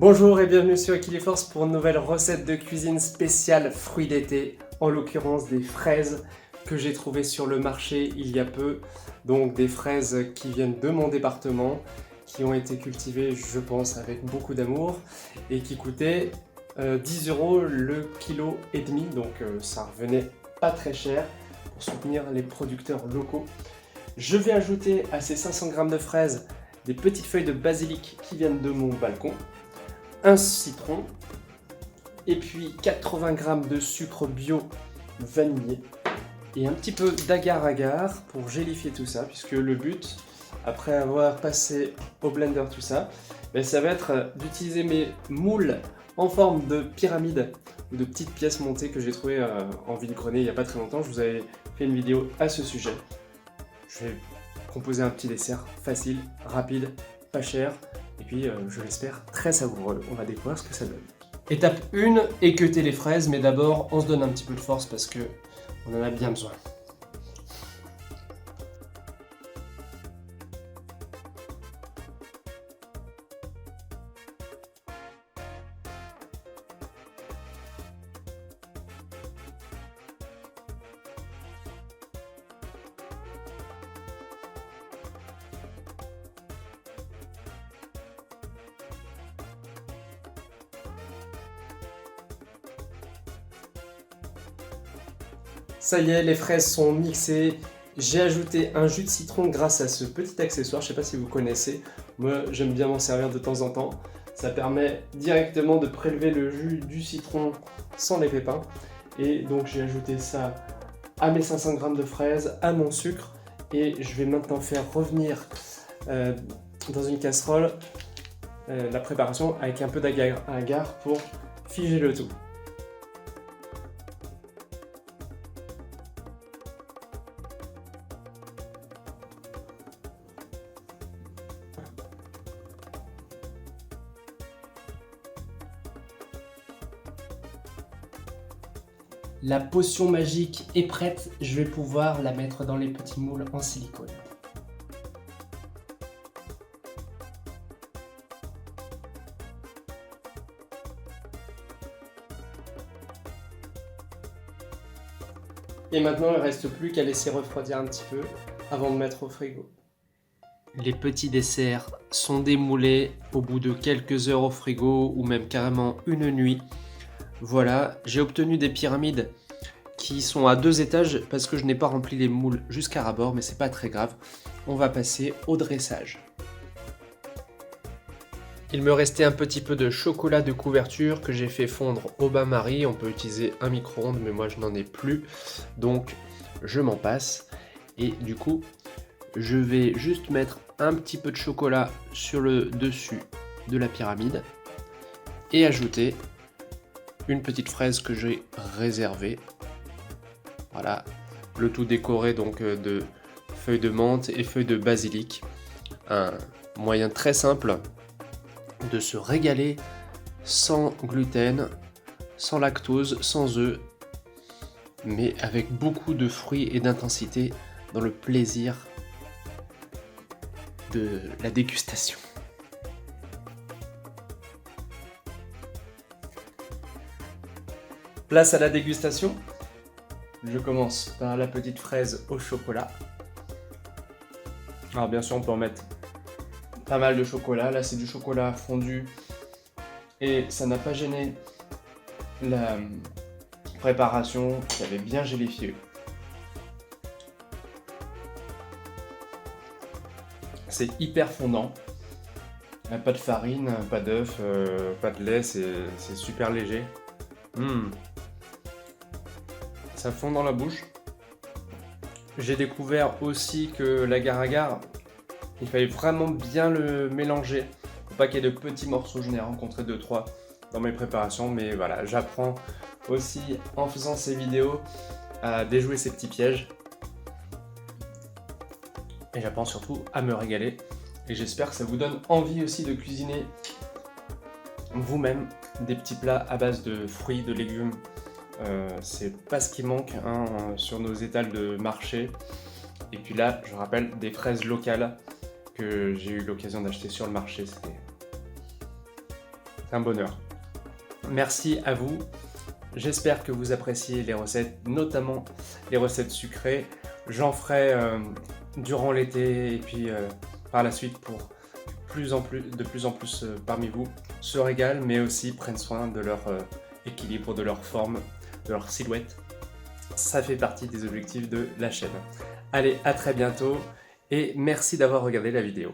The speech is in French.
Bonjour et bienvenue sur Equiliforce pour une nouvelle recette de cuisine spéciale fruits d'été, en l'occurrence des fraises que j'ai trouvées sur le marché il y a peu. Donc des fraises qui viennent de mon département, qui ont été cultivées je pense avec beaucoup d'amour et qui coûtaient 10 € le kilo et demi, donc ça revenait pas très cher pour soutenir les producteurs locaux. Je vais ajouter à ces 500 g de fraises des petites feuilles de basilic qui viennent de mon balcon, un citron, et puis 80 g de sucre bio vanillé, et un petit peu d'agar-agar pour gélifier tout ça, puisque le but, après avoir passé au blender tout ça, ça va être d'utiliser mes moules en forme de pyramide ou de petites pièces montées que j'ai trouvées en vide-grenier il n'y a pas très longtemps. Je vous avais fait une vidéo à ce sujet. Je vais composer un petit dessert facile, rapide, pas cher, et puis je l'espère très savoureux. On va découvrir ce que ça donne. Étape 1, équeuter les fraises, mais d'abord on se donne un petit peu de force parce que on en a bien besoin. Ça y est, les fraises sont mixées. J'ai ajouté un jus de citron grâce à ce petit accessoire, je ne sais pas si vous connaissez. Moi, j'aime bien m'en servir de temps en temps. Ça permet directement de prélever le jus du citron sans les pépins. Et donc j'ai ajouté ça à mes 500 g de fraises, à mon sucre. Et je vais maintenant faire revenir dans une casserole la préparation avec un peu d'agar pour figer le tout. La potion magique est prête, je vais pouvoir la mettre dans les petits moules en silicone. Et maintenant, il ne reste plus qu'à laisser refroidir un petit peu avant de mettre au frigo. Les petits desserts sont démoulés au bout de quelques heures au frigo ou même carrément une nuit. Voilà, j'ai obtenu des pyramides qui sont à 2 étages parce que je n'ai pas rempli les moules jusqu'à ras-bord, mais c'est pas très grave. On va passer au dressage. Il me restait un petit peu de chocolat de couverture que j'ai fait fondre au bain-marie. On peut utiliser un micro-ondes, mais moi je n'en ai plus, donc je m'en passe. Et du coup, je vais juste mettre un petit peu de chocolat sur le dessus de la pyramide et ajouter une petite fraise que j'ai réservée. Voilà, le tout décoré donc de feuilles de menthe et feuilles de basilic. Un moyen très simple de se régaler sans gluten, sans lactose, sans œufs, mais avec beaucoup de fruits et d'intensité dans le plaisir de la dégustation. Place à la dégustation. Je commence par la petite fraise au chocolat. Alors bien sûr on peut en mettre pas mal de chocolat. Là c'est du chocolat fondu et ça n'a pas gêné la préparation qui avait bien gélifié. C'est hyper fondant. Pas de farine, pas d'œuf, pas de lait, c'est super léger. Ça fond dans la bouche. J'ai découvert aussi que l'agar-agar, il fallait vraiment bien le mélanger pour pas qu'il y ait de petits morceaux. Je n'ai rencontré 2-3 dans mes préparations, mais voilà, j'apprends aussi en faisant ces vidéos à déjouer ces petits pièges. Et j'apprends surtout à me régaler. Et j'espère que ça vous donne envie aussi de cuisiner vous-même des petits plats à base de fruits, de légumes. C'est pas ce qui manque sur nos étals de marché. Et puis là, je rappelle, des fraises locales que j'ai eu l'occasion d'acheter sur le marché. c'est un bonheur. Merci à vous. J'espère que vous appréciez les recettes, notamment les recettes sucrées. J'en ferai durant l'été et puis par la suite pour de plus en plus parmi vous se régalent, mais aussi prennent soin de leur équilibre, de leur forme, de leur silhouette. Ça fait partie des objectifs de la chaîne. Allez, à très bientôt et merci d'avoir regardé la vidéo.